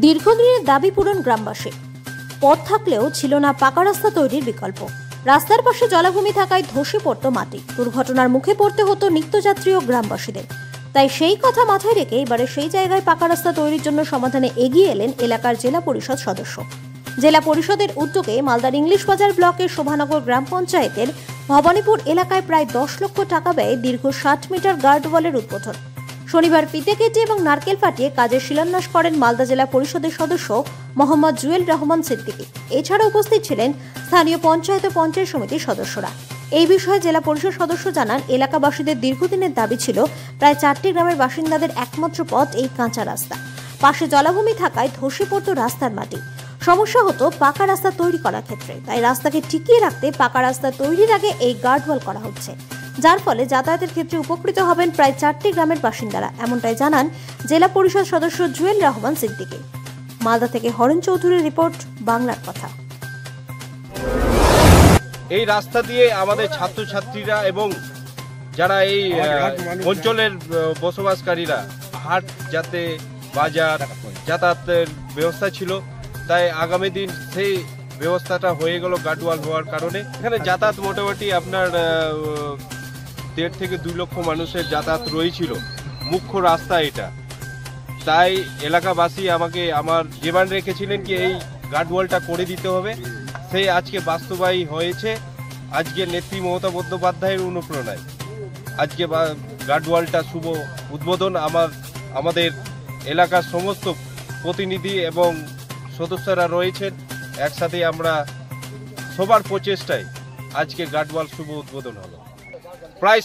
দীর্ঘদিনের দাবি পূরণ গ্রামবাসী। পথ থাকলেও ছিল না পাকা রাস্তা তৈরির বিকল্প। রাস্তার পাশে জলাভূমি থাকায় ধসে পড়ত মাটি। দুর্ঘটনার মুখে পড়তে হতো নিত্যযাত্রী ও গ্রামবাসীদের। তাই সেই কথা মাথায় রেখে এবারে সেই জায়গায় পাকা রাস্তা তৈরির জন্য সমাধানে এগিয়ে এলেন এলাকার জেলা পরিষদ সদস্য। জেলা পরিষদের উদ্যোগে মালদার ইংলিশ বাজার ব্লকের শোভানগর গ্রাম পঞ্চায়েতের ভবানীপুর এলাকায় প্রায় 10 লক্ষ টাকা ব্যয়ে দীর্ঘ 60 মিটার গার্ডওয়ালের উদ্বোধন। শনিবার ফিতে কেটে এবং নারকেল ফাটিয়ে কাজের শিলান্যাস করেন মালদা জেলা পরিষদের সদস্য মোহাম্মদ জুয়েল রহমান সিদ্দিকী। এছাড়া উপস্থিত ছিলেন স্থানীয় পঞ্চায়েত ও পঞ্চায়েত সমিতির সদস্যরা। এই বিষয়ে জেলা পরিষদ সদস্য জানান, এলাকাবাসীদের দীর্ঘদিনের দাবি ছিল প্রায় 4টি গ্রামের বাসিন্দাদের একমাত্র পথ এই কাঁচা রাস্তা। পাশে জলাভূমি থাকায় ধসে পড়ত রাস্তার মাটি। সমস্যা হতো পাকা রাস্তা তৈরি করার ক্ষেত্রে। তাই রাস্তাকে টিকিয়ে রাখতে পাকা রাস্তা তৈরির আগে এই গার্ডওয়াল করা হচ্ছে, যার ফলে যাতায়াতের ক্ষেত্রে উপকৃত হবেন প্রায় 4টি গ্রামের বাসিন্দারা। এমনটাই জানান জেলা পরিষদ সদস্য জুয়েল রহমান সিদ্দিকী। মালদা থেকে হরেন চৌধুরীর রিপোর্ট, বাংলার কথা। এই রাস্তা দিয়ে আমাদের ছাত্রছাত্রীরা এবং যারা এই অঞ্চলের বসবাসকারীরা হাট যাতে বাজার যাতায়াতের ব্যবস্থা ছিল, তাই আগামী দিন সেই ব্যবস্থাটা হয়ে গেল গার্ডওয়াল হওয়ার কারণে। এখানে যাতায়াত মোটামুটি আপনার 1.5 থেকে 2 লক্ষ মানুষের যাতায়াত রয়েছিল। মুখ্য রাস্তা এটা, তাই এলাকাবাসী আমাকে আমার ডিমান্ড রেখেছিলেন কি এই গার্ডওয়ালটা করে দিতে হবে। সেই আজকে বাস্তবায়ী হয়েছে। আজকে নেত্রী মমতা বন্দ্যোপাধ্যায়ের অনুপ্রেরণায় আজকে গার্ডওয়ালটা শুভ উদ্বোধন। আমাদের এলাকার সমস্ত প্রতিনিধি এবং সদস্যরা রয়েছেন, একসাথে আমরা সবার প্রচেষ্টায় আজকে গার্ডওয়াল শুভ উদ্বোধন হলো। প্রায়